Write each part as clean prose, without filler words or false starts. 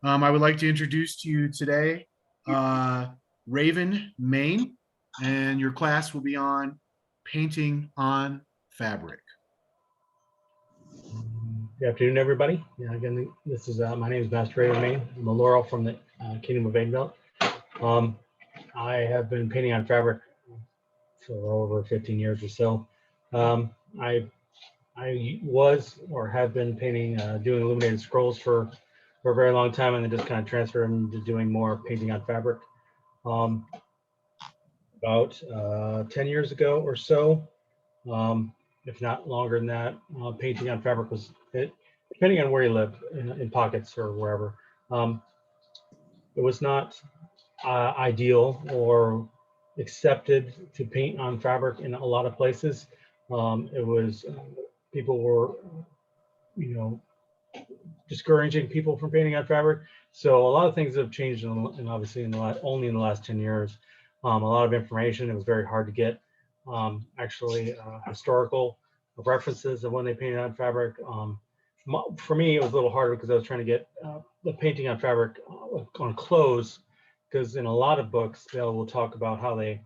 I would like to introduce to you today Raven Mayne, and your class will be on painting on fabric. Good afternoon, everybody. Again, this is my name is Master Raven Mayne. I'm a Laurel from the Kingdom of Vanderbilt. I have been painting on fabric for over 15 years or so. I was or have been painting, doing illuminated scrolls for a very long time, and then just kind of transferred into doing more painting on fabric. About 10 years ago or so, if not longer than that, painting on fabric was it, depending on where you live, in pockets or wherever. It was not ideal or accepted to paint on fabric in a lot of places. It was people were, discouraging people from painting on fabric. So a lot of things have changed, and obviously only in the last 10 years. A lot of information. It was very hard to get historical references of when they painted on fabric. For me, it was a little harder because I was trying to get the painting on fabric on clothes, because in a lot of books they will talk about how they,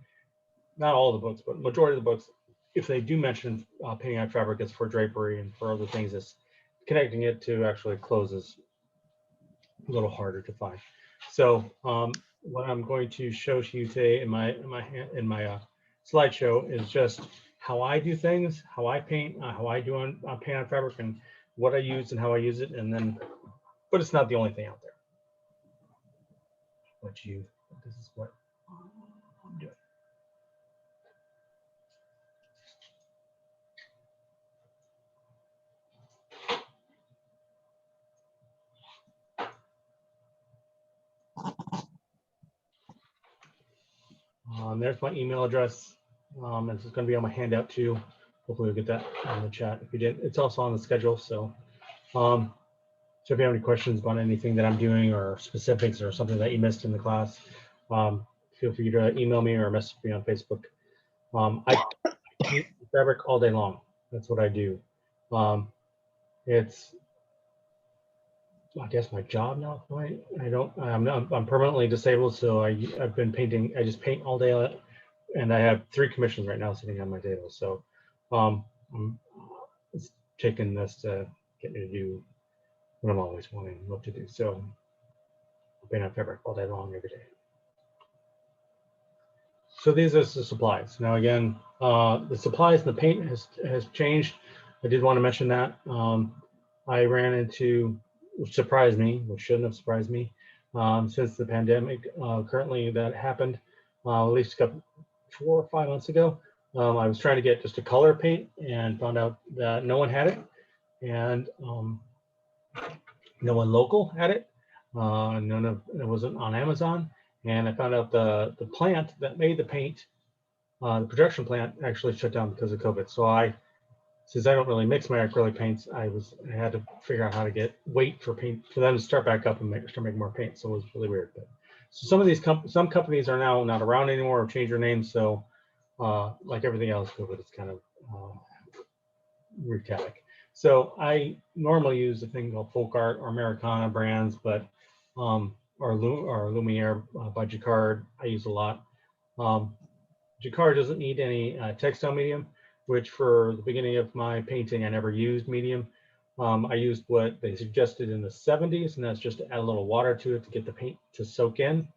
not all the books, but majority of the books, if they do mention painting on fabric, it's for drapery and for other things. It's connecting it to actually clothes is a little harder to find. So what I'm going to show to you today in my slideshow is just how I do things, how I paint, how I do on paint on fabric, and what I use and how I use it. And then, but it's not the only thing out there. This is what I'm doing. There's my email address. This is going to be on my handout too. Hopefully we'll get that in the chat. If you didn't, it's also on the schedule. So, so if you have any questions about anything that I'm doing or specifics or something that you missed in the class, feel free to email me or message me on Facebook. I paint fabric all day long. That's what I do. It's, I guess, my job now. I'm permanently disabled, so I've been painting. I just paint all day, and I have 3 commissions right now sitting on my table. So I'm taking this to get me to do what I'm always wanting what to do. So I paint on fabric all day long, every day. So these are the supplies. Now again, the supplies and the paint has changed. I did want to mention that. I ran into, which surprised me, which shouldn't have surprised me, since the pandemic currently that happened, at least 4 or 5 months ago. I was trying to get just a color paint and found out that no one had it, and no one local had it. It wasn't on Amazon, and I found out the plant that made the paint, the production plant, actually shut down because of COVID. So since I don't really mix my acrylic paints, I had to figure out how to wait for them to start back up and start making more paint. So it was really weird. But so some of these some companies are now not around anymore or changed their names. So like everything else, COVID is kind of wreaked havoc. So I normally use a thing called Folk Art or Americana brands, but or Lumiere by Jacquard I use a lot. Jacquard doesn't need any textile medium, which for the beginning of my painting, I never used medium. I used what they suggested in the 70s, and that's just to add a little water to it to get the paint to soak in.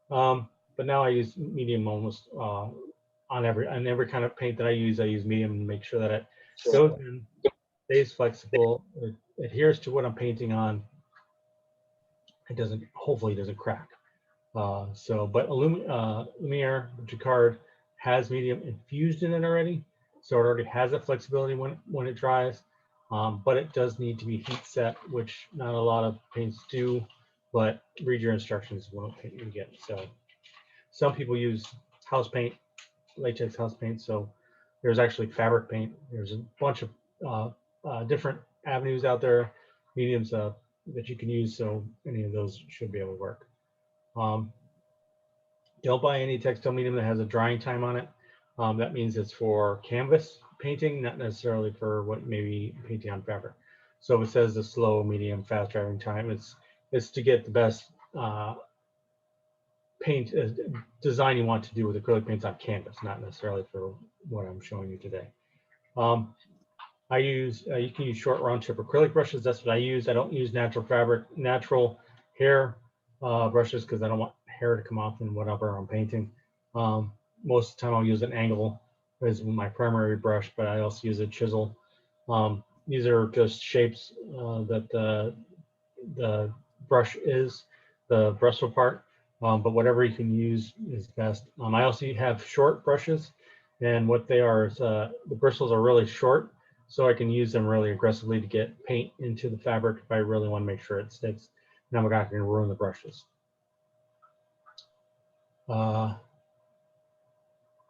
But now I use medium almost on every kind of paint that I use medium to make sure that it goes in, stays flexible, it adheres to what I'm painting on. It hopefully doesn't crack. But Lumiere Jacquard has medium infused in it already, so it already has that flexibility when it dries. But it does need to be heat set, which not a lot of paints do. But read your instructions when paint you get. So some people use house paint, latex house paint. So there's actually fabric paint. There's a bunch of different avenues out there, mediums that you can use. So any of those should be able to work. Don't buy any textile medium that has a drying time on it. That means it's for canvas painting, not necessarily for what maybe painting on fabric. So it says the slow, medium, fast drying time. is to get the best paint design you want to do with acrylic paints on canvas, not necessarily for what I'm showing you today. I use, you can use short round tip acrylic brushes. That's what I use. I don't use natural hair brushes because I don't want hair to come off in whatever I'm painting. Most of the time I'll use an angle as my primary brush, but I also use a chisel. These are just shapes that the brush is, the bristle part, but whatever you can use is best. I also have short brushes, and what they are is the bristles are really short, so I can use them really aggressively to get paint into the fabric if I really want to make sure it sticks. And I'm not going to ruin the brushes. The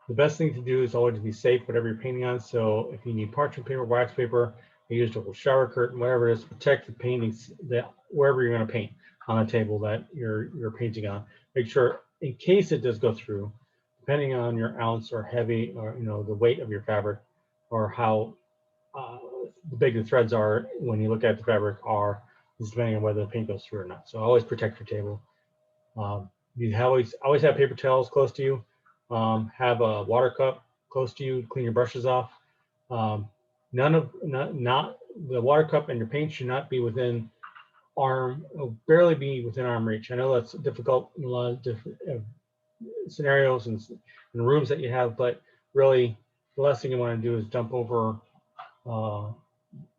best thing to do is always to be safe, whatever you're painting on. So if you need parchment paper, wax paper, I use a shower curtain, whatever it is, protect the paintings that wherever you're going to paint on a table that you're painting on. Make sure, in case it does go through, depending on your ounce or heavy, or the weight of your fabric, or how big the threads are when you look at the fabric, is depending on whether the paint goes through or not. So always protect your table. You always have paper towels close to you. Have a water cup close to you to clean your brushes off. Not the water cup and your paint should not be within barely be within arm reach. I know that's difficult in a lot of different scenarios and rooms that you have, but really the last thing you want to do is dump over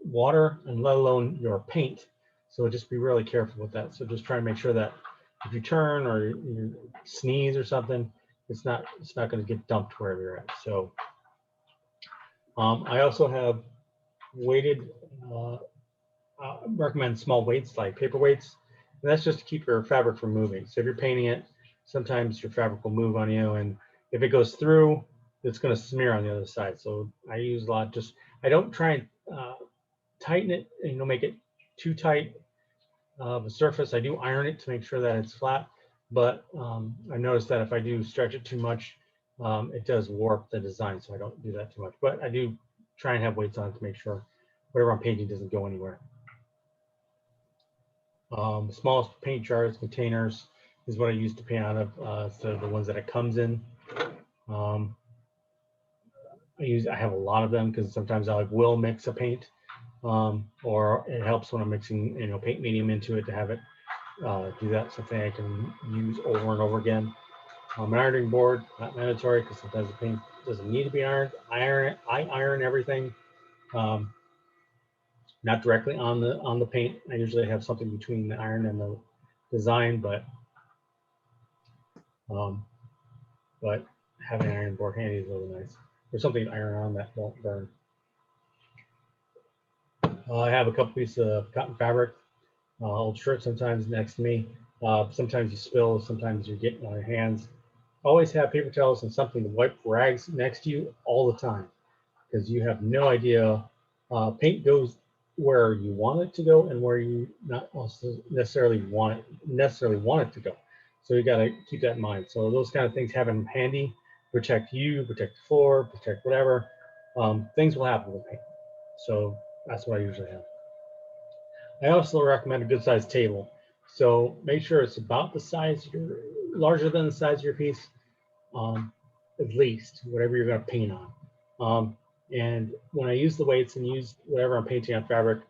water, and let alone your paint. So just be really careful with that. So just try and make sure that if you turn or you sneeze or something, it's not going to get dumped wherever you're at. So I also have weighted, recommend small weights like paper weights, and that's just to keep your fabric from moving. So if you're painting it, sometimes your fabric will move on you, and if it goes through, it's going to smear on the other side. So I use a lot. I don't try and tighten it and make it too tight of a surface. I do iron it to make sure that it's flat, but I noticed that if I do stretch it too much, it does warp the design, so I don't do that too much. But I do try and have weights on it to make sure whatever I'm painting doesn't go anywhere. The smallest paint jars, containers, is what I use to paint out of, so the ones that it comes in. I have a lot of them because sometimes I will mix a paint, or it helps when I'm mixing paint medium into it to have it do that. Something I can use over and over again. An ironing board, not mandatory because sometimes the paint doesn't need to be ironed. I iron everything, not directly on the paint. I usually have something between the iron and the design, but having an iron board handy is really nice. There's something to iron on that won't burn. I have a couple pieces of cotton fabric, old shirt sometimes next to me. Sometimes you spill, sometimes you're getting on your hands. Always have paper towels and something to wipe rags next to you all the time, because you have no idea. Paint goes where you want it to go and where you not also necessarily want it to go. So you got to keep that in mind. So those kind of things, have them handy, protect you, protect the floor, protect whatever. Things will happen with paint. So that's what I usually have. I also recommend a good sized table. So make sure it's about the size, larger than the size of your piece, at least, whatever you're going to paint on. And when I use the weights and use whatever I'm painting on fabric,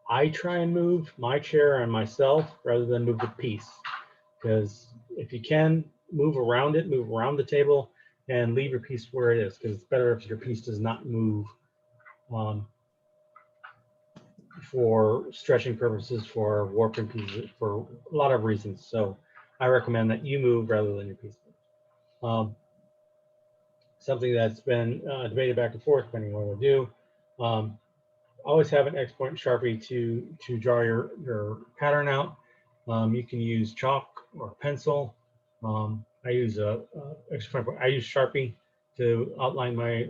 I try and move my chair and myself rather than move the piece. Because if you can, move around the table, and leave your piece where it is, because it's better if your piece does not move for stretching purposes, for warping pieces, for a lot of reasons. So I recommend that you move rather than your piece. Something that's been debated back and forth, depending on what I do. Always have an X-point Sharpie to draw your pattern out. You can use chalk or pencil. I use I use Sharpie to outline my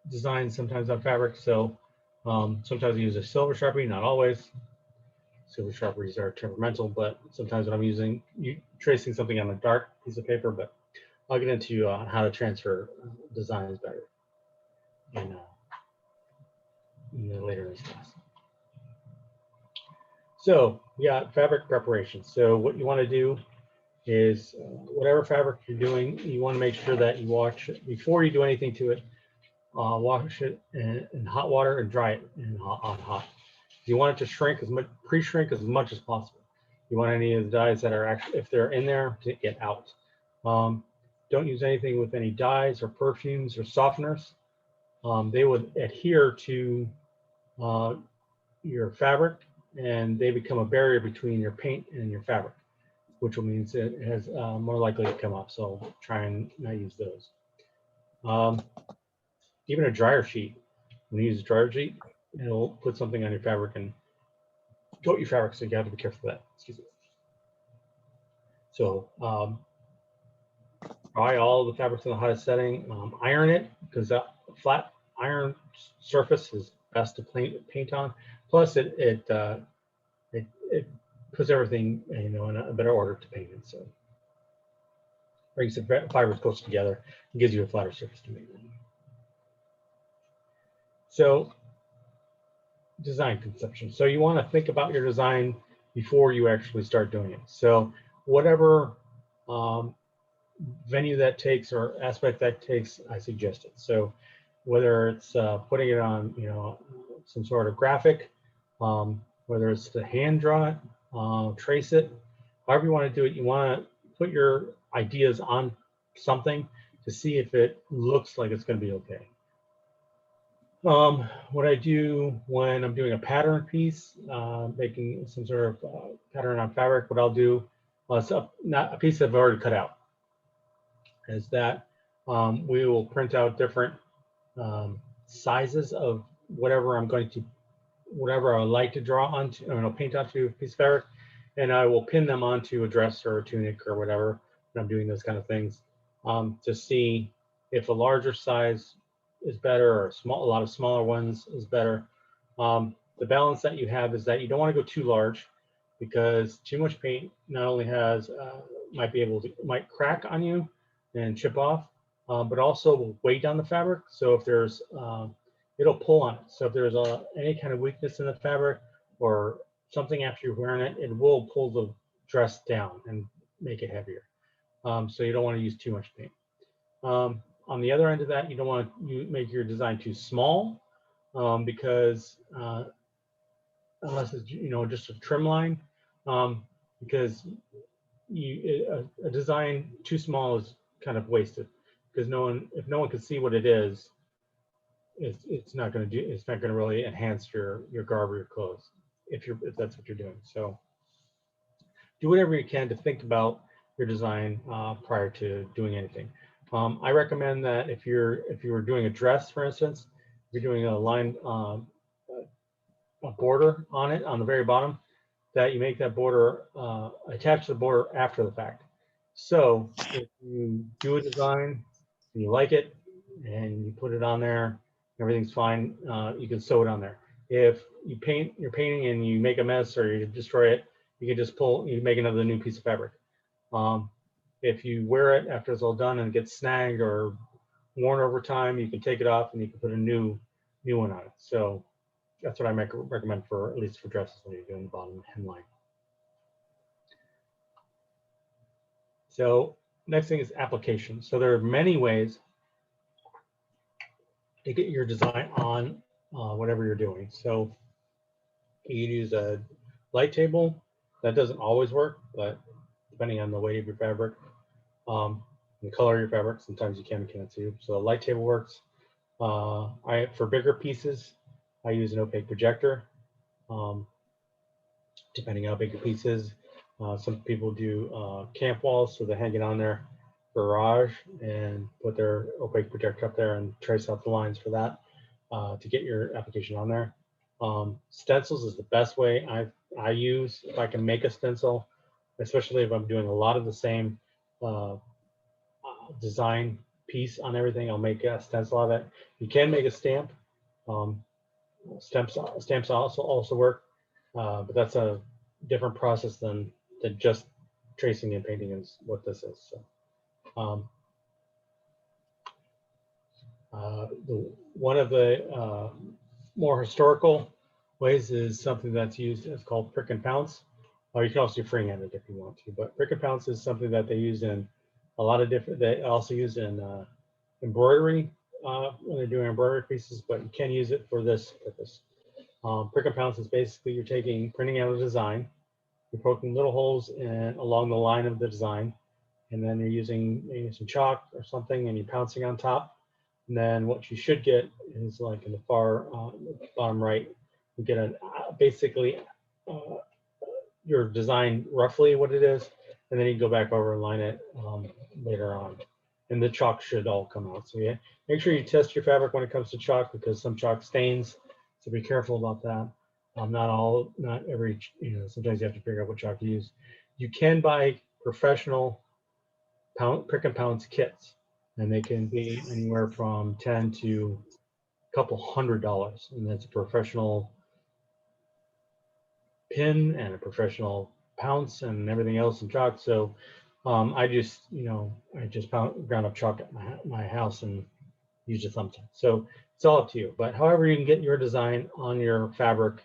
design sometimes on fabric. So sometimes I use a silver Sharpie, not always. Silver Sharpies are temperamental, but sometimes when I'm tracing something on a dark piece of paper, but I'll get into how to transfer designs better later in this class. So Yeah, fabric preparation. So what you want to do is whatever fabric you're doing, you want to make sure that you wash it before you do anything to it. Wash it in hot water and dry it in hot. You want it to shrink as much, pre-shrink as much as possible. You want any of the dyes that are actually, if they're in there, to get out. Don't use anything with any dyes or perfumes or softeners. They would adhere to your fabric, and they become a barrier between your paint and your fabric, which will means it has more likely to come off. So try and not use those. Even a dryer sheet. When you use a dryer sheet, it'll put something on your fabric and coat your fabric, so you have to be careful of that. Excuse me. So dry all the fabrics in the hottest setting. Iron it, because that flat iron surface is best to paint on. Plus, it puts everything in a better order to paint it. So brings the fibers close together and gives you a flatter surface to paint. So design conception. So you want to think about your design before you actually start doing it. So whatever venue that takes or aspect that takes, I suggest it. So whether it's putting it on, some sort of graphic, whether it's to hand draw it, trace it, however you want to do it, you want to put your ideas on something to see if it looks like it's going to be okay. What I do when I'm doing a pattern piece, making some sort of pattern on fabric, what I'll do, so not a piece I've already cut out, is that we will print out different sizes of whatever I like to draw onto, paint onto a piece of fabric, and I will pin them onto a dress or a tunic or whatever when I'm doing those kind of things, to see if a larger size is better or a lot of smaller ones is better. The balance that you have is that you don't want to go too large, because too much paint not only might crack on you and chip off, but also will weigh down the fabric. So if there's, it'll pull on it. So if there's any kind of weakness in the fabric or something after you're wearing it, it will pull the dress down and make it heavier. So you don't want to use too much paint. On the other end of that, you don't want to make your design too small, because unless it's just a trim line, because a design too small is kind of wasted, because if no one can see what it is, it's not going to really enhance your garb or your clothes if that's what you're doing. So do whatever you can to think about your design prior to doing anything. I recommend that if you were doing a dress, for instance, if you're doing a line, a border on it on the very bottom, that you make that border attach the border after the fact. So if you do a design and you like it and you put it on there, everything's fine, you can sew it on there. If you're painting and you make a mess or you destroy it, you can just you make another new piece of fabric. If you wear it after it's all done and it gets snagged or worn over time, you can take it off and you can put a new one on it. So that's what I recommend for, at least for dresses, when you're doing the bottom hemline. So next thing is application. So there are many ways to get your design on whatever you're doing. So you can use a light table. That doesn't always work, but depending on the weight of your fabric, the color of your fabric, sometimes you can and can't see. So a light table works. For bigger pieces, I use an opaque projector. Depending on how big your piece is, some people do camp walls, so they hang it on their garage and put their opaque projector up there and trace out the lines for that to get your application on there. Stencils is the best way I use if I can make a stencil, especially if I'm doing a lot of the same design piece on everything. I'll make a stencil of it. You can make a stamp. Stamps also work, but that's a different process than just tracing and painting is what this is. So, one of the more historical ways is something that's used. It's called prick and pounce. or you can also do freehand if you want to. But Prick and Pounce is something that they use in a lot of different. They also use in embroidery when they're doing embroidery pieces, but you can use it for this purpose. Prick and Pounce is basically you're printing out a design, you're poking little holes along the line of the design, and then you're using maybe some chalk or something, and you're pouncing on top. And then what you should get is like in the far bottom right, you get basically your design roughly what it is, and then you go back over and line it later on. And the chalk should all come out. So yeah, make sure you test your fabric when it comes to chalk, because some chalk stains. So be careful about that. Not every, sometimes you have to figure out what chalk to use. You can buy professional Prick and Pounce kits, and they can be anywhere from $10 to a couple $100, and that's a professional pin and a professional pounce and everything else in chalk. So I just ground up chalk at my house and use a thumbtack. So it's all up to you. But however you can get your design on your fabric,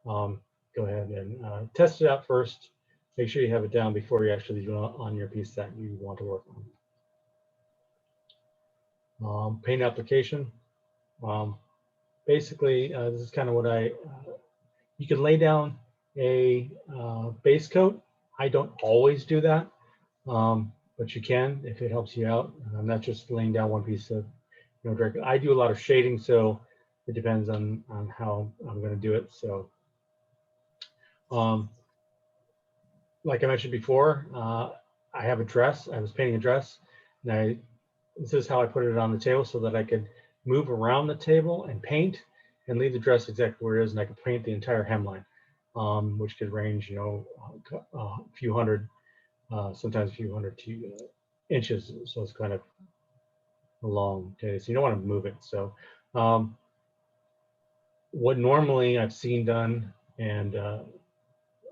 go ahead and test it out first. Make sure you have it down before you actually do it on your piece that you want to work on. Paint application. Basically, this is kind of what you can lay down a base coat. I don't always do that, but you can if it helps you out. I'm not just laying down one piece of directly. I do a lot of shading, so it depends on how I'm going to do it. So like I mentioned before, I have a dress. I was painting a dress, and this is how I put it on the table so that I could move around the table and paint and leave the dress exactly where it is, and I could paint the entire hemline, which could range, a few hundred, sometimes a few hundred inches. So it's kind of a long day. So you don't want to move it. So what normally I've seen done, and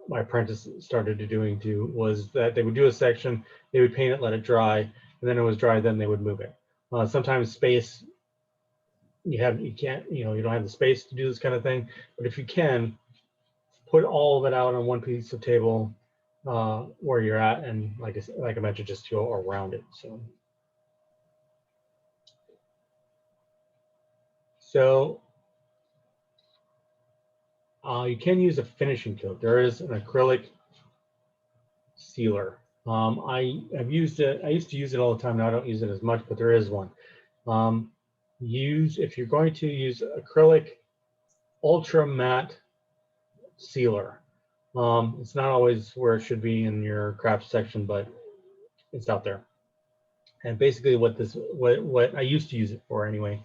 my apprentice started to doing too, was that they would do a section, they would paint it, let it dry, and then it was dry, then they would move it. Sometimes space, you don't have the space to do this kind of thing, but if you can, put all of it out on one piece of table where you're at, and like I mentioned, just go around it. So you can use a finishing coat. There is an acrylic sealer. I've used it. I used to use it all the time. Now I don't use it as much, but there is one. If you're going to use acrylic ultra matte sealer, it's not always where it should be in your craft section, but it's out there. And basically, what I used to use it for anyway,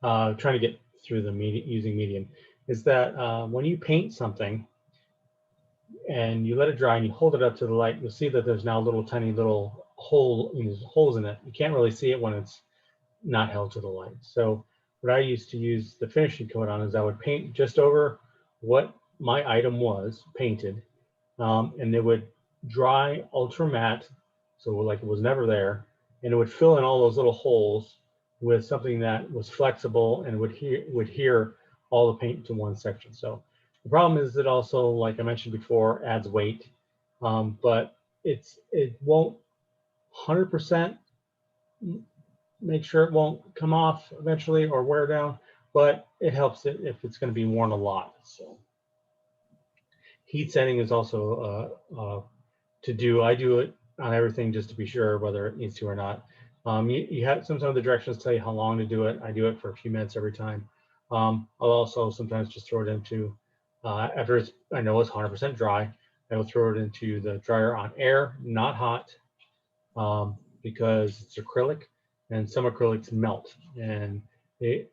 trying to get through the using medium, is that when you paint something and you let it dry and you hold it up to the light, you'll see that there's now tiny little holes in it. You can't really see it when it's not held to the light. So what I used to use the finishing coat on is I would paint just over what my item was painted, and it would dry ultra matte, so like it was never there, and it would fill in all those little holes with something that was flexible and would adhere all the paint to one section. So the problem is that also, like I mentioned before, adds weight, but it won't 100% make sure it won't come off eventually or wear down, but it helps it if it's going to be worn a lot. So heat setting is also to do. I do it on everything just to be sure whether it needs to or not. You have sometimes the directions tell you how long to do it. I do it for a few minutes every time. I'll also sometimes just throw it into after I know it's 100% dry. I will throw it into the dryer on air, not hot, because it's acrylic, and some acrylics melt, and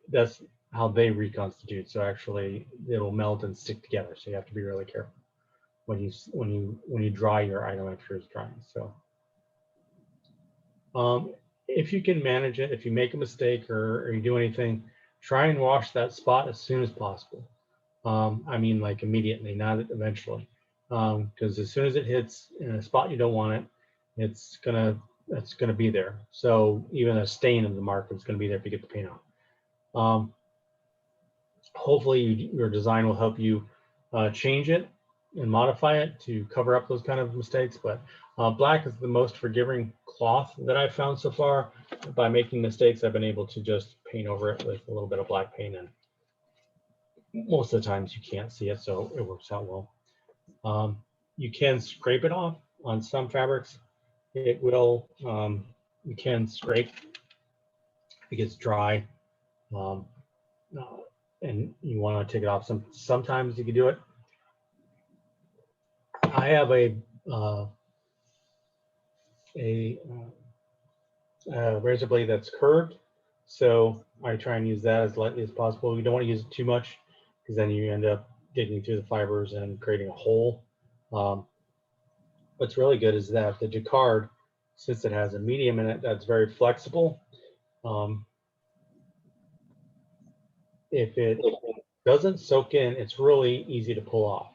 that's how they reconstitute. So actually, it'll melt and stick together. So you have to be really careful when you dry your item after it's drying. So if you can manage it, if you make a mistake or you do anything, try and wash that spot as soon as possible. I mean, like immediately, not eventually, because as soon as it hits in a spot you don't want it, it's gonna be there. So even a stain of the mark is gonna be there if you get the paint out. Hopefully your design will help you change it and modify it to cover up those kind of mistakes. But black is the most forgiving cloth that I've found so far. By making mistakes, I've been able to just paint over it with a little bit of black paint, and most of the times you can't see it, so it works out well. You can scrape it off on some fabrics. It will, you can scrape if it gets dry, uh, and you want to take it off. Sometimes you can do it. I have a razor blade that's curved, so I try and use that as lightly as possible. You don't want to use it too much because then you end up digging through the fibers and creating a hole. What's really good is that the jacquard, since it has a medium in it that's very flexible, if it doesn't soak in, it's really easy to pull off.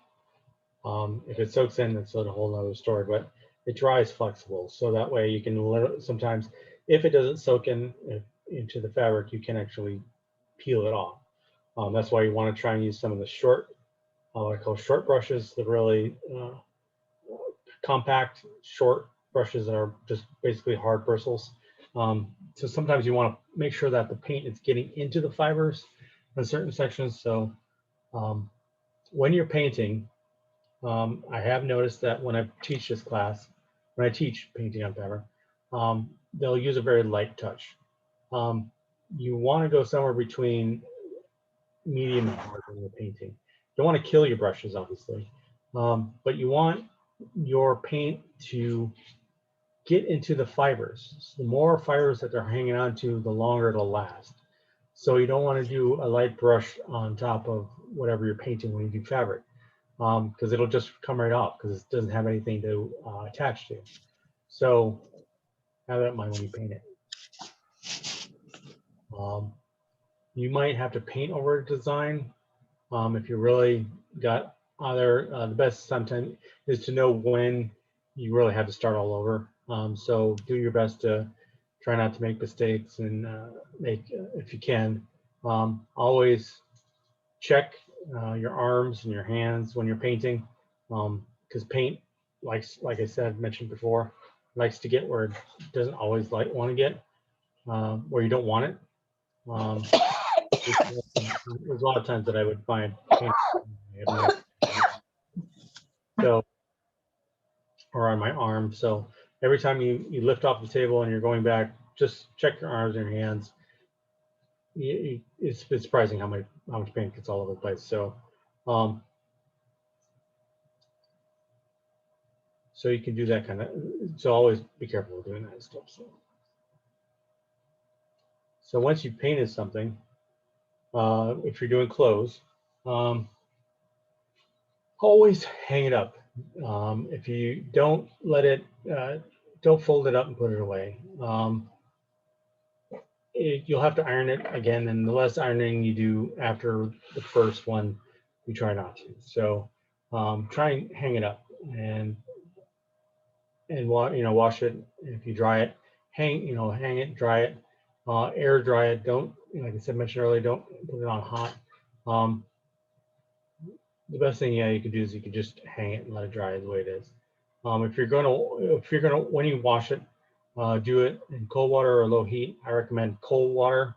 If it soaks in, it's a whole other story, but it dries flexible. So that way you can sometimes, if it doesn't soak in into the fabric, you can actually peel it off. That's why you want to try and use some of the short, what I call short brushes, the really compact, short brushes that are just basically hard bristles. So sometimes you want to make sure that the paint is getting into the fibers in certain sections. So when you're painting, I have noticed that when I teach this class, when I teach painting on fabric, they'll use a very light touch. You want to go somewhere between medium and hard when you're painting. You don't want to kill your brushes, obviously, but you want your paint to get into the fibers. So the more fibers that they're hanging on to, the longer it'll last. So you don't want to do a light brush on top of whatever you're painting when you do fabric, because it'll just come right off because it doesn't have anything to attach to. So have that in mind when you paint it. You might have to paint over a design if you really got either. The best sometimes is to know when you really have to start all over. So do your best to try not to make mistakes and make, if you can, always check your arms and your hands when you're painting, because paint, like I said, mentioned before, likes to get where it doesn't always want to get, where you don't want it. There's a lot of times that I would find paint so, or on my arm. So every time you lift off the table and you're going back, just check your arms and your hands. It's surprising how much paint gets all over the place. So so you can do that kind of, so always be careful with doing that stuff. So once you've painted something, if you're doing clothes, always hang it up. If you don't let it, don't fold it up and put it away. You'll have to iron it again, and the less ironing you do after the first one, you try not to. So try and hang it up and wash it. If you dry it, hang it, dry it, air dry it. Don't, like I said, mentioned earlier, don't put it on hot. The best thing, you can do is you can just hang it and let it dry the way it is. If you're gonna, when you wash it, do it in cold water or low heat. I recommend cold water.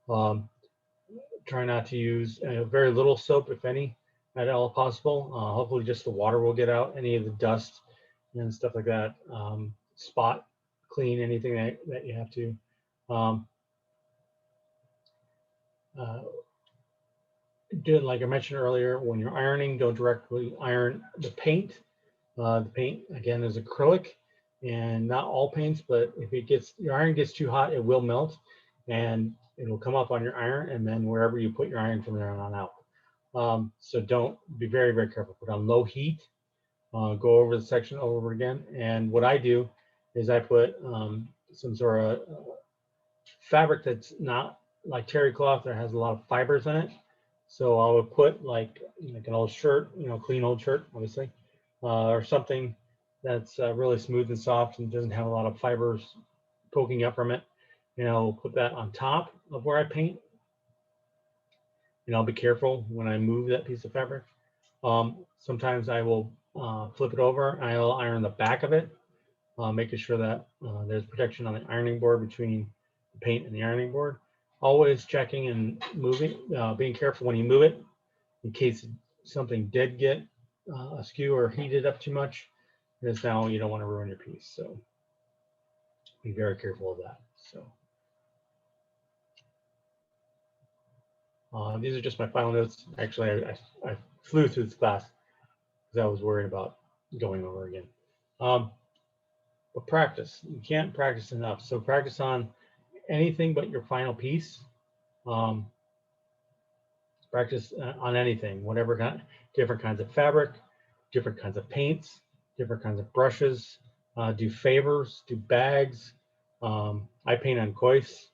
Try not to use very little soap, if any, at all possible. Hopefully just the water will get out any of the dust and stuff like that. Spot clean anything that you have to. Like I mentioned earlier, when you're ironing, don't directly iron the paint. The paint, again, is acrylic, and not all paints, but if your iron gets too hot, it will melt and it'll come up on your iron, and then wherever you put your iron from there on out. So don't, be very, very careful. Put on low heat, go over the section over again. And what I do is I put some sort of fabric that's not like terry cloth that has a lot of fibers in it. So I would put like an old shirt, clean old shirt, obviously, or something that's really smooth and soft and doesn't have a lot of fibers poking up from it. Put that on top of where I paint. And I'll be careful when I move that piece of fabric. Sometimes I will flip it over and I'll iron the back of it, making sure that there's protection on the ironing board between the paint and the ironing board. Always checking and moving, being careful when you move it in case something did get askew or heated up too much, because now you don't want to ruin your piece. So be very careful of that. So these are just my final notes. Actually, I flew through this class because I was worried about going over again. But practice, you can't practice enough. So practice on anything but your final piece. Practice on anything, whatever kind, different kinds of fabric, different kinds of paints, different kinds of brushes. Do favors, do bags. I paint on coifs.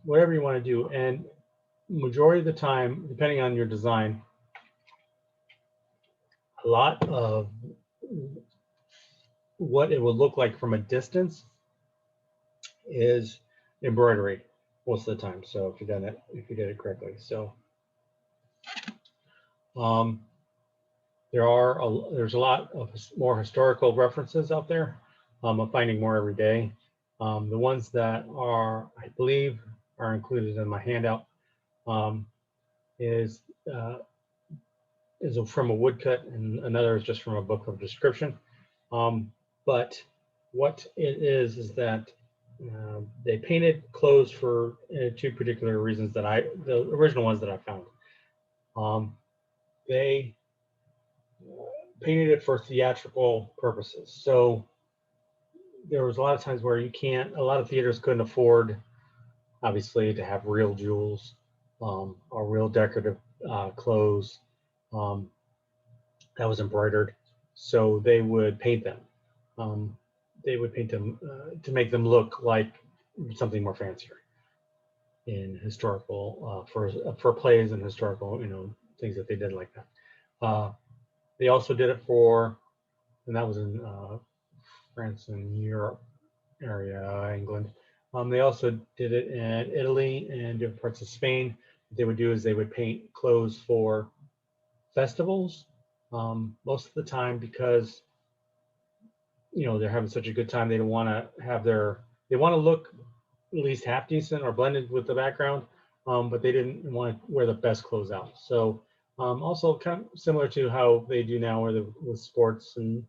Whatever you want to do, and majority of the time, depending on your design, a lot of what it will look like from a distance is embroidery most of the time. So if you did it correctly. So there's a lot of more historical references out there. I'm finding more every day. The ones that are, I believe, are included in my handout is from a woodcut, and another is just from a book of description. But what it is that they painted clothes for two particular reasons that the original ones that I found. They painted it for theatrical purposes. So there was a lot of times where a lot of theaters couldn't afford, obviously, to have real jewels or real decorative clothes that was embroidered. So they would paint them. To make them look like something more fancier in historical for plays and historical, things that they did like that. They also did it for, and that was in France and Europe area, England. They also did it in Italy and different parts of Spain. What they would do is they would paint clothes for festivals most of the time, because they're having such a good time. They don't want to they want to look at least half decent or blended with the background, but they didn't want to wear the best clothes out. So also kind of similar to how they do now with sports and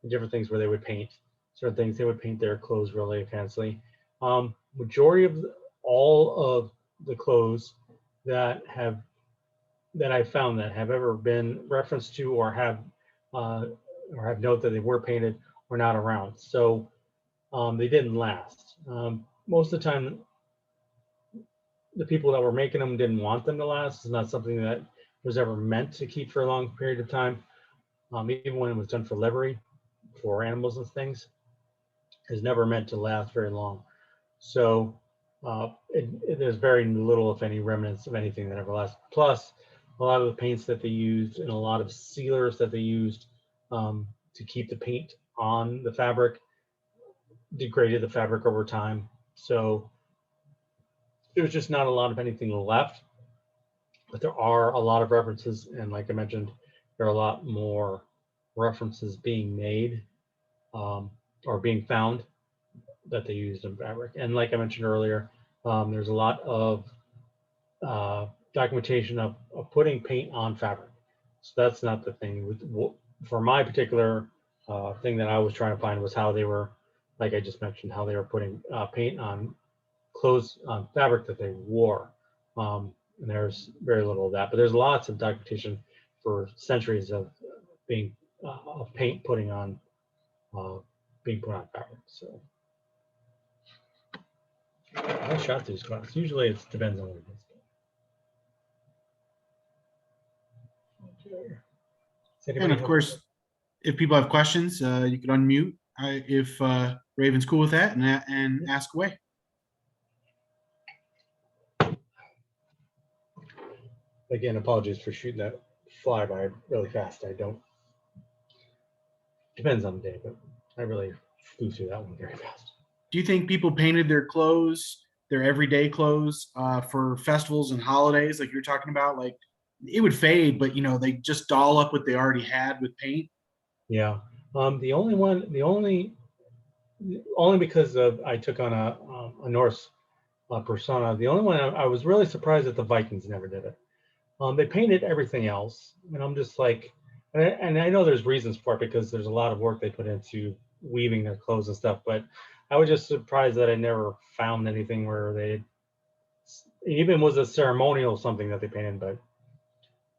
different things where they would paint certain things. They would paint their clothes really fancily. Majority of all of the clothes that I found that have ever been referenced to or have note that they were painted were not around. So they didn't last. Most of the time, the people that were making them didn't want them to last. It's not something that was ever meant to keep for a long period of time. Even when it was done for livery, for animals and things, is never meant to last very long. So there's very little, if any, remnants of anything that ever lasts. Plus, a lot of the paints that they used and a lot of sealers that they used to keep the paint on the fabric degraded the fabric over time. So there's just not a lot of anything left. But there are a lot of references, and like I mentioned, there are a lot more references being made or being found that they used in fabric. And like I mentioned earlier, there's a lot of documentation of putting paint on fabric. So that's not the thing. For my particular thing that I was trying to find was how they were, like I just mentioned, how they were putting paint on clothes, on fabric that they wore. And there's very little of that, but there's lots of documentation for centuries of of paint being put on fabric. So I shot these class. Usually it depends on what it is. And of course, if people have questions, you can unmute if Raven's cool with that, and ask away. Again, apologies for shooting that flyby really fast. Depends on the day, but I really flew through that one very fast. Do you think people painted their clothes, their everyday clothes, for festivals and holidays, like you're talking about, like it would fade, but they just doll up what they already had with paint. Yeah. Only because of I took on a Norse persona. The only one I was really surprised that the Vikings never did it. They painted everything else, and I'm just like, and I know there's reasons for it because there's a lot of work they put into weaving their clothes and stuff. But I was just surprised that I never found anything where they even was a ceremonial something that they painted.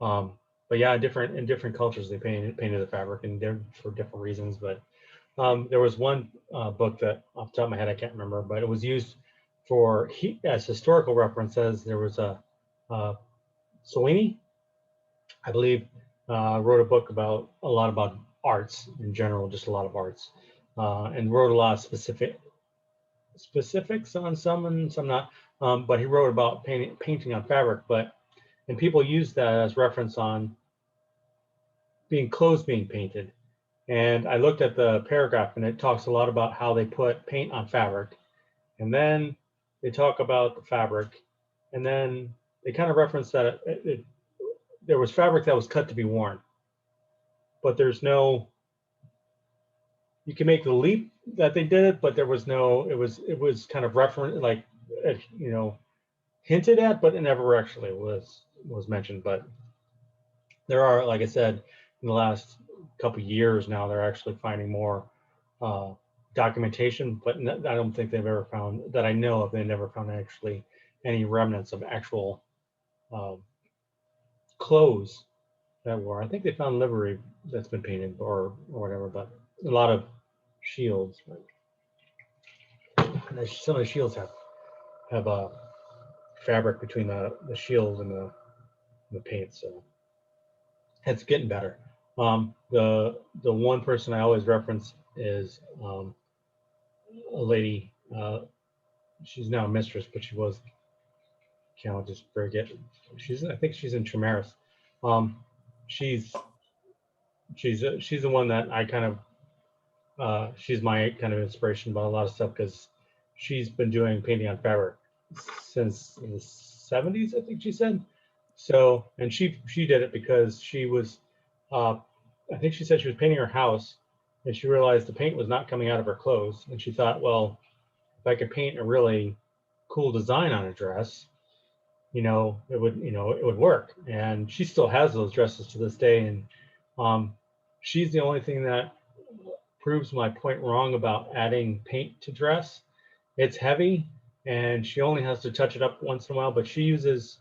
But yeah, in different cultures they painted the fabric and for different reasons. But there was one book that off the top of my head I can't remember, but it was used for as historical references. There was a Cellini, I believe, wrote a book about a lot about arts in general, just a lot of arts, and wrote a lot of specifics on some and some not. But he wrote about painting on fabric, and people use that as reference on clothes being painted. And I looked at the paragraph, and it talks a lot about how they put paint on fabric, and then they talk about the fabric, and then they kind of reference that there was fabric that was cut to be worn, but there's no. You can make the leap that they did it, but there was no. It was kind of reference like hinted at, but it never actually was mentioned. But there are, like I said, in the last couple of years now, they're actually finding more documentation, but I don't think they've ever found that I know of. They never found actually any remnants of actual clothes that were. I think they found livery that's been painted or whatever, but a lot of shields. And some of the shields have fabric between the shields and the paint, so it's getting better. The one person I always reference is a lady. She's now a mistress, but she was. Can't just forget. I think she's in Chimeras. She's the one that I kind of. She's my kind of inspiration about a lot of stuff because she's been doing painting on fabric since the 70s, I think she said. So, and she did it because she was. I think she said she was painting her house, and she realized the paint was not coming out of her clothes, and she thought, well, if I could paint a really cool design on a dress, it would work. And she still has those dresses to this day, and she's the only thing that proves my point wrong about adding paint to dress. It's heavy, and she only has to touch it up once in a while. But she used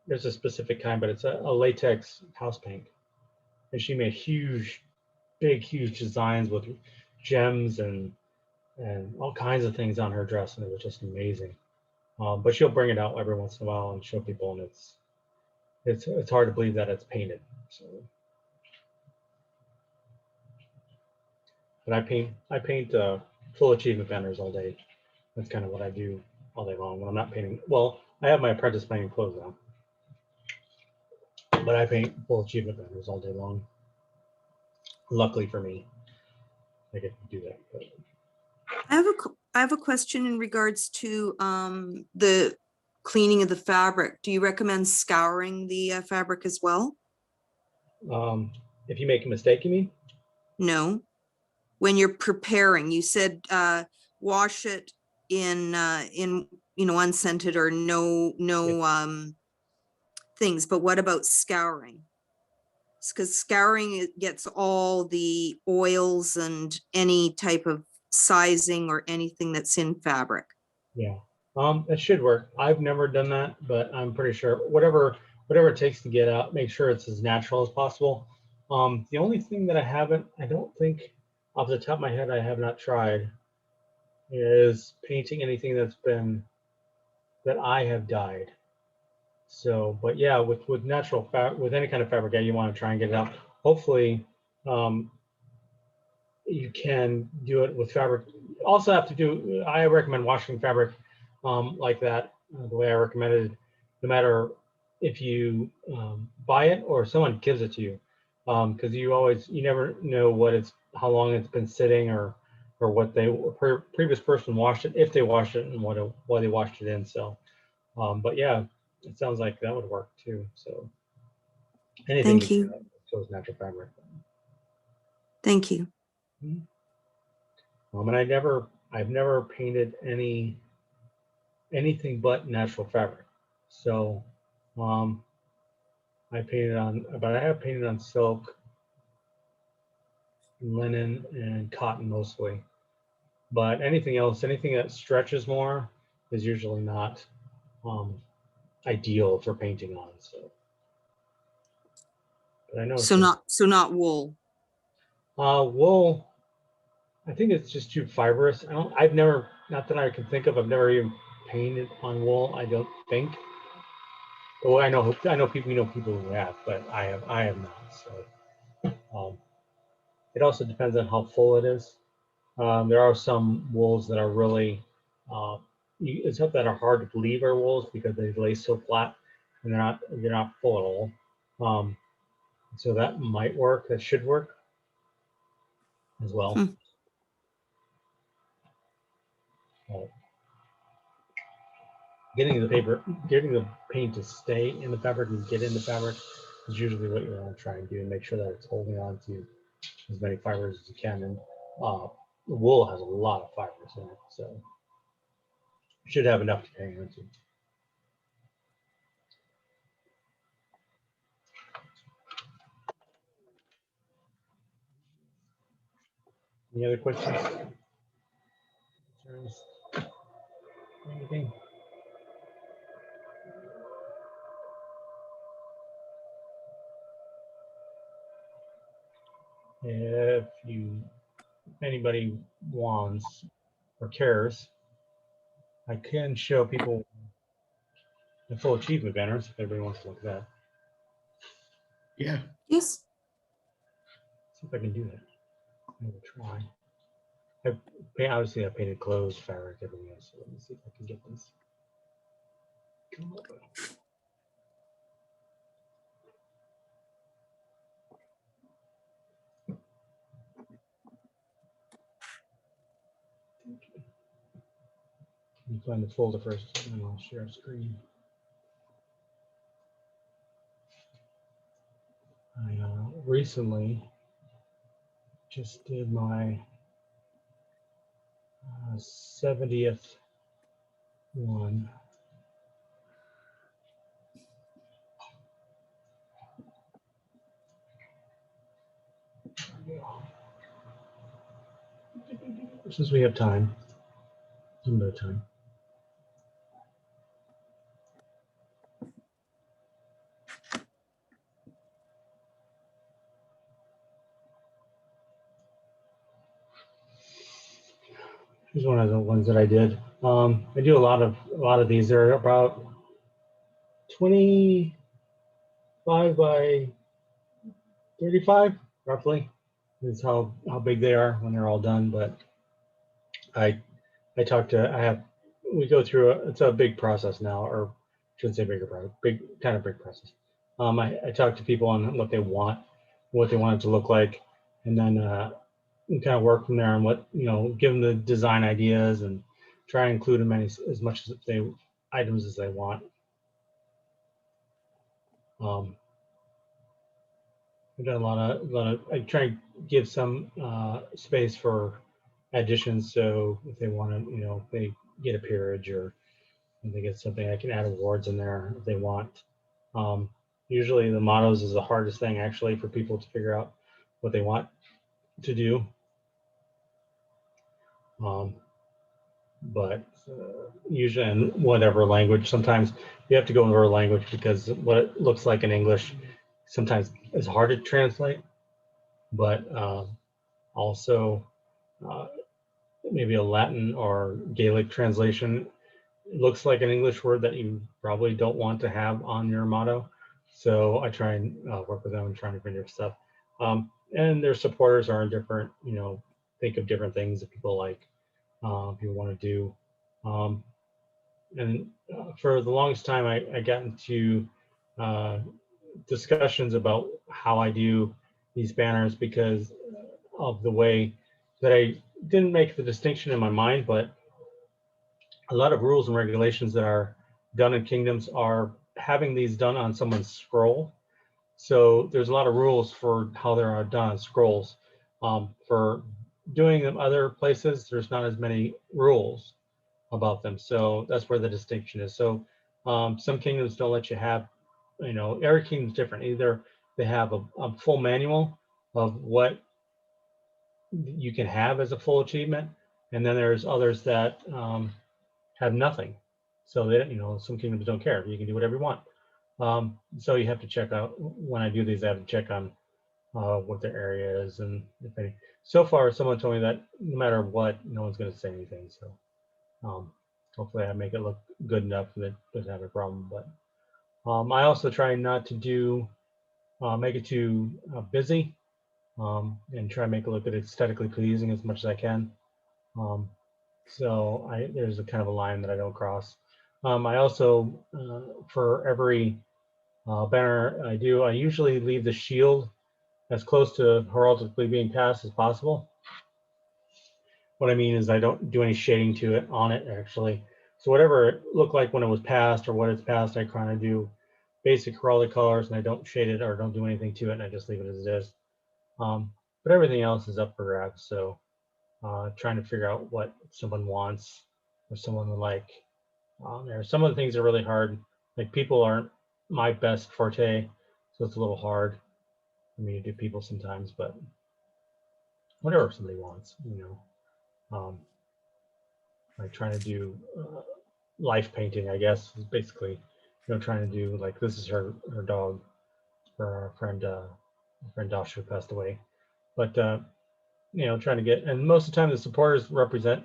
there's a specific kind, but it's a latex house paint, and she made huge designs with gems and all kinds of things on her dress, and it was just amazing. But she'll bring it out every once in a while and show people, and it's hard to believe that it's painted. So, but I paint full achievement banners all day. That's kind of what I do all day long when I'm not painting. Well, I have my apprentice painting clothes now, but I paint full achievement banners all day long. Luckily for me, I get to do that. But I have a question in regards to the cleaning of the fabric. Do you recommend scouring the fabric as well? if you make a mistake, you mean? No. When you're preparing, you said wash it in unscented or no things, but what about scouring? Because scouring, it gets all the oils and any type of sizing or anything that's in fabric. Yeah, it should work. I've never done that, but I'm pretty sure whatever it takes to get out, make sure it's as natural as possible. The only thing that I don't think off the top of my head, I have not tried is painting anything that I have dyed. So, but yeah, with natural fabric, with any kind of fabric, yeah, you want to try and get it out. Hopefully, you can do it with fabric. Also have to do, I recommend washing fabric like that, the way I recommended, no matter if you buy it or someone gives it to you, because you never know how long it's been sitting or what previous person washed it, if they washed it, and why they washed it in. So, but yeah, it sounds like that would work too. So anything Thank you. that shows natural fabric. Thank you. And I've never painted anything but natural fabric. So I have painted on silk, linen, and cotton mostly. But anything else, anything that stretches more is usually not ideal for painting on. So, but I know So not wool. Wool, I think it's just too fibrous. Not that I can think of, I've never even painted on wool, I don't think. Well, I know people, people who have, but I have not. So it also depends on how full it is. There are some wools that are really, it's not that are hard to believe are wools because they lay so flat and they're not full at all. So that might work. That should work as well. Hmm. Getting the paint to stay in the fabric and get in the fabric is usually what you want to try and do, and make sure that it's holding on to as many fibers as you can. And the wool has a lot of fibers in it, so you should have enough to hang on to. Any other questions? Concerns? Anything? If anybody wants or cares, I can show people the full achievement banners if everybody wants to look at that. Yeah. Yes. See if I can do that. I will try. Obviously I painted clothes, fabric, everything else. So let me see if I can get this. Come on. Let me find the folder first, and then I'll share a screen. I recently just did my 70th one. Since we have time, a little bit of time. Here's one of the ones that I did. I do a lot of these. They're about 25 by 35, roughly. Is how big they are when they're all done. But we go through it's a big process now, or shouldn't say bigger process, big process. I talk to people on what they want it to look like, and then we kind of work from there on what, give them the design ideas and try and include them as much items as they want. I've done a lot of, I try and give some space for additions. So if they want to, if they get a peerage or if they get something, I can add awards in there if they want. Usually the mottos is the hardest thing actually for people to figure out what they want to do. But usually in whatever language, sometimes you have to go in whatever language because what it looks like in English sometimes is hard to translate, but also maybe a Latin or Gaelic translation looks like an English word that you probably don't want to have on your motto. So I try and work with them and trying to figure stuff. And their supporters are in different, think of different things that people like, people want to do. And for the longest time, I got into discussions about how I do these banners because of the way that I didn't make the distinction in my mind, but a lot of rules and regulations that are done in kingdoms are having these done on someone's scroll. So there's a lot of rules for how they're done on scrolls. For doing them other places, there's not as many rules about them. So that's where the distinction is. So some kingdoms don't let you have, every kingdom's different. Either they have a full manual of what you can have as a full achievement, and then there's others that have nothing. So they, some kingdoms don't care. You can do whatever you want. So you have to check out, when I do these, I have to check on what their area is, and if any. So far, someone told me that no matter what, no one's going to say anything. So hopefully I make it look good enough that it doesn't have a problem. But I also try not to do, make it too busy, and try to make it look aesthetically pleasing as much as I can. So there's a kind of a line that I don't cross. I also, for every banner I do, I usually leave the shield as close to heraldically being passed as possible. What I mean is I don't do any shading to it on it, actually. So whatever it looked like when it was passed or what it's passed, I kind of do basic heraldic colors, and I don't shade it or don't do anything to it, and I just leave it as it is. But everything else is up for grabs. So trying to figure out what someone wants or someone would like. There, some of the things are really hard. Like people aren't my best forte, so it's a little hard for me to do people sometimes. But whatever somebody wants, like trying to do life painting, I guess, is basically, trying to do like this is her dog for our friend Dosh who passed away. But trying to get, and most of the time the supporters represent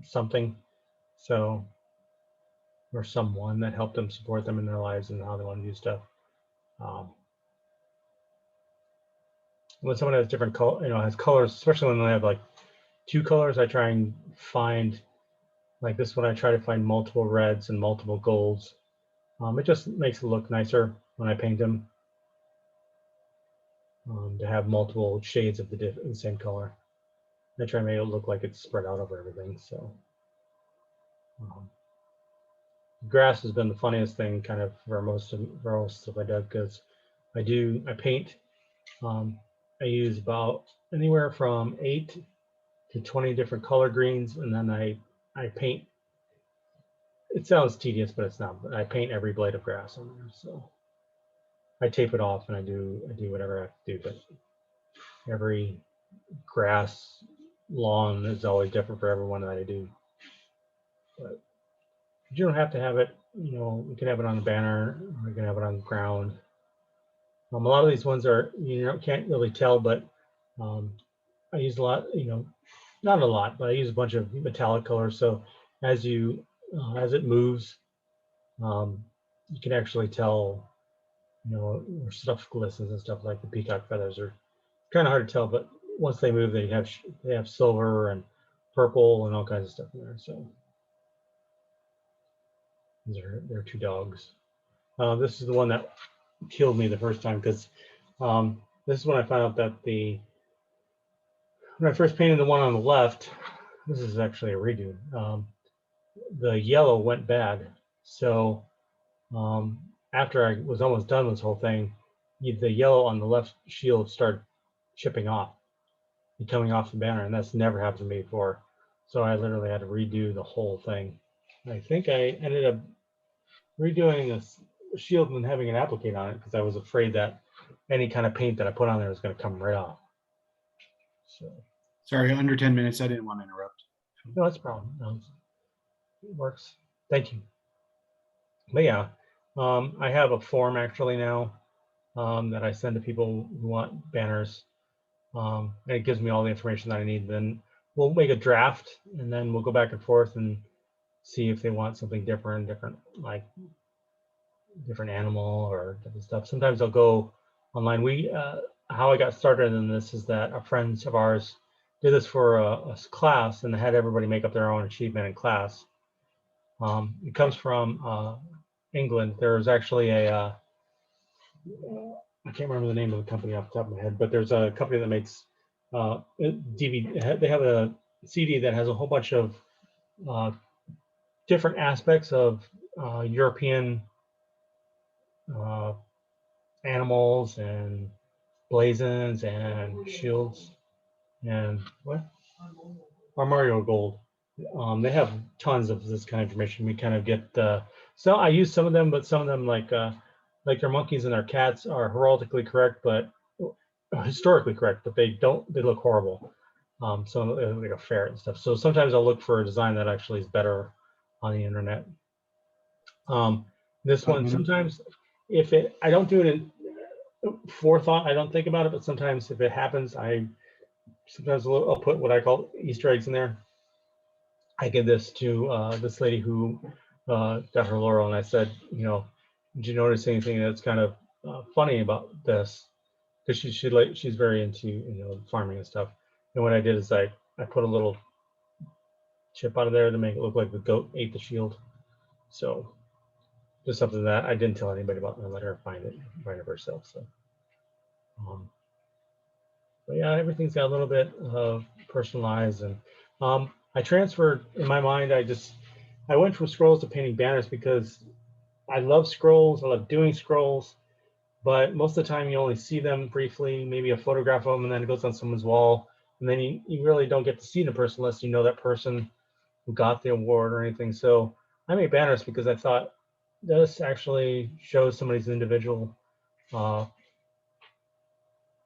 something, so, or someone that helped them support them in their lives and how they want to do stuff. When someone has different color, has colors, especially when they have like two colors, I try and find, like this one, I try to find multiple reds and multiple golds. It just makes it look nicer when I paint them, to have multiple shades of the same color. I try to make it look like it's spread out over everything. So grass has been the funniest thing kind of for most of I do, because I paint, I use about anywhere from 8 to 20 different color greens, and then I paint. It sounds tedious, but it's not. But I paint every blade of grass on there. So I tape it off, and I do whatever I have to do. But every grass lawn is always different for everyone that I do. But you don't have to have it. You can have it on the banner, or you can have it on the ground. A lot of these ones are, can't really tell, but I use a lot, not a lot, but I use a bunch of metallic colors. So as it moves, you can actually tell, where stuff glistens and stuff, like the peacock feathers are kind of hard to tell, but once they move, they have silver and purple and all kinds of stuff in there. So they're two dogs. This is the one that killed me the first time, because this is when I found out that when I first painted the one on the left, this is actually a redo. The yellow went bad. So after I was almost done with this whole thing, the yellow on the left shield started chipping off and coming off the banner, and that's never happened to me before. So I literally had to redo the whole thing. I think I ended up redoing this shield and having an applique on it, because I was afraid that any kind of paint that I put on there was going to come right off. So Sorry, under 10 minutes. I didn't want to interrupt. no, that's a problem. No, it works. Thank you. But yeah, I have a form actually now that I send to people who want banners. And it gives me all the information that I need. Then we'll make a draft, and then we'll go back and forth and see if they want something different, like different animal or different stuff. Sometimes I'll go online. How I got started in this is that our friends of ours did this for a class, and they had everybody make up their own achievement in class. It comes from England. There's actually I can't remember the name of the company off the top of my head, but there's a company that makes DVD. They have a CD that has a whole bunch of different aspects of European animals and blazons and shields and what? Armorial gold. They have tons of this kind of information. We kind of get so I use some of them, but some of them like their monkeys and their cats are heraldically correct, but historically correct, but they look horrible. So like a ferret and stuff. So sometimes I'll look for a design that actually is better on the internet. This one, sometimes I don't do it in forethought, I don't think about it, but sometimes if it happens, sometimes I'll put what I call Easter eggs in there. I give this to this lady who got her laurel, and I said, did you notice anything that's kind of funny about this? Because she's very into farming and stuff. And what I did is I put a little chip out of there to make it look like the goat ate the shield. So just something that I didn't tell anybody about, and I let her find it herself. So, but yeah, everything's got a little bit of personalized, and I transferred in my mind. I went from scrolls to painting banners because I love scrolls. I love doing scrolls, but most of the time you only see them briefly, maybe a photograph of them, and then it goes on someone's wall, and then you really don't get to see the person unless you know that person who got the award or anything. So I made banners because I thought this actually shows somebody's individual, about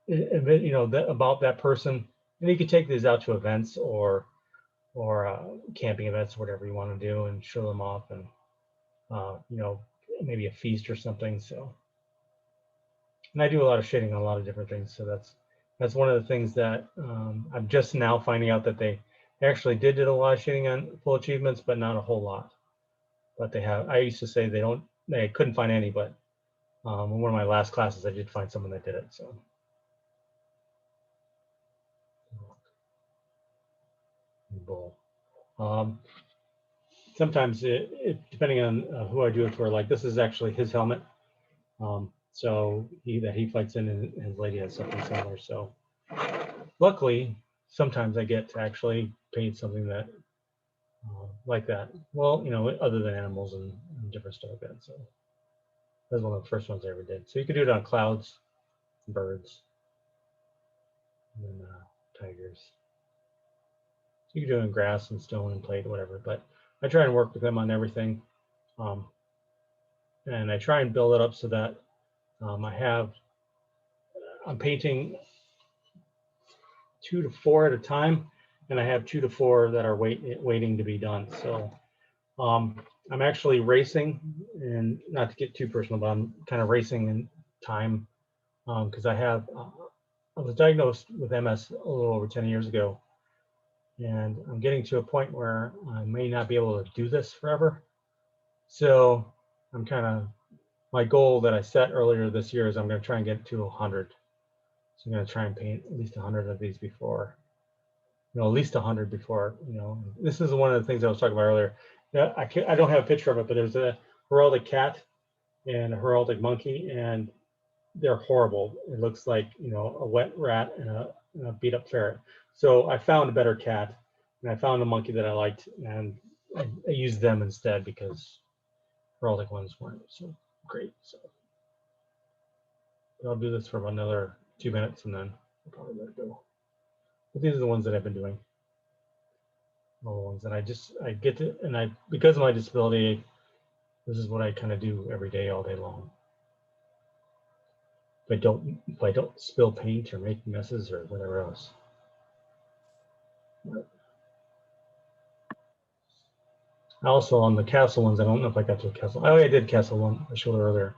that person, and you could take these out to events or camping events, whatever you want to do, and show them off, and maybe a feast or something. So, and I do a lot of shading on a lot of different things. So that's one of the things that I'm just now finding out that they actually did a lot of shading on full achievements, but not a whole lot. But they have. I used to say they couldn't find any, but in one of my last classes, I did find someone that did it. So. Bull. Sometimes depending on who I do it for, like this is actually his helmet. So he fights in, and his lady has something similar. So luckily, sometimes I get to actually paint something that like that. Well, other than animals and different stuff like that. So that's one of the first ones I ever did. So you could do it on clouds, birds, and then tigers. You can do it in grass and stone and plate, whatever, but I try and work with them on everything. And I try and build it up so that I'm painting 2 to 4 at a time, and I have 2 to 4 that are waiting to be done. So I'm actually racing, and not to get too personal, but I'm kind of racing in time because I was diagnosed with MS a little over 10 years ago. And I'm getting to a point where I may not be able to do this forever. So my goal that I set earlier this year is I'm going to try and get to 100. So I'm going to try and paint at least 100 of these before, at least 100 before, this is one of the things I was talking about earlier. Yeah, I don't have a picture of it, but there's a heraldic cat and a heraldic monkey, and they're horrible. It looks like, a wet rat and a beat up ferret. So I found a better cat, and I found a monkey that I liked, and I used them instead because heraldic ones weren't so great. So I'll do this for another 2 minutes, and then I'll probably let it go. But these are the ones that I've been doing. All the ones that I get to, and because of my disability, this is what I kind of do every day, all day long. If I don't spill paint or make messes or whatever else. Also on the castle ones, I don't know if I got to a castle. Oh, I did castle one. I showed it earlier.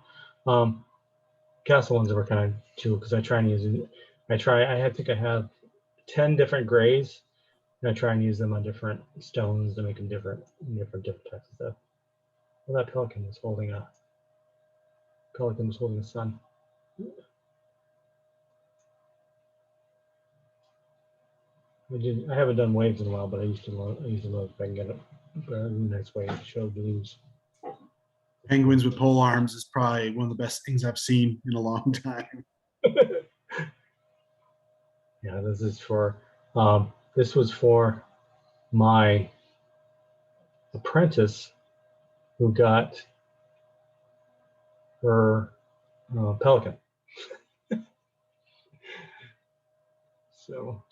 Castle ones were kind of too, because I try and use it. I think I have 10 different grays, and I try and use them on different stones to make them different types of stuff. Well, that pelican was holding a sun. I haven't done waves in a while, but I used to love if I can get a nice wave to show blues. Penguins with pole arms is probably one of the best things I've seen in a long time. Yeah, this is for this was for my apprentice who got her Pelican. So,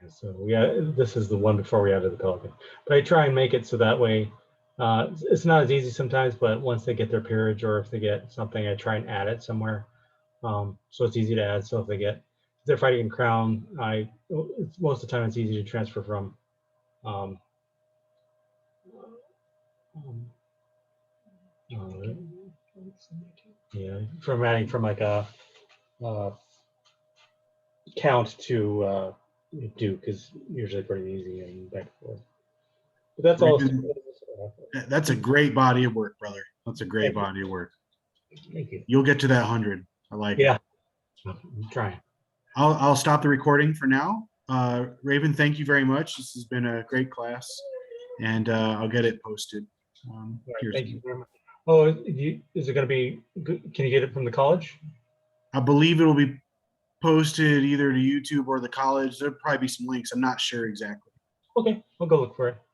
this is the one before we added the Pelican. But I try and make it so that way it's not as easy sometimes, but once they get their peerage or if they get something, I try and add it somewhere. So it's easy to add. So if they're fighting in Crown, most of the time it's easy to transfer from from adding from like a count to Duke is usually pretty easy and back and forth. But that's all. That's a great body of work, brother. That's a great Thank you. body of work. Thank you. You'll get to that 100. I like it. Yeah, I'm trying. I'll stop the recording for now. Raven, thank you very much. This has been a great class, and I'll get it posted. Thank you very much. Oh, is it going to be? Can you get it from the college? I believe it will be posted either to YouTube or the college. There'll probably be some links. I'm not sure exactly. Okay, I'll go look for it.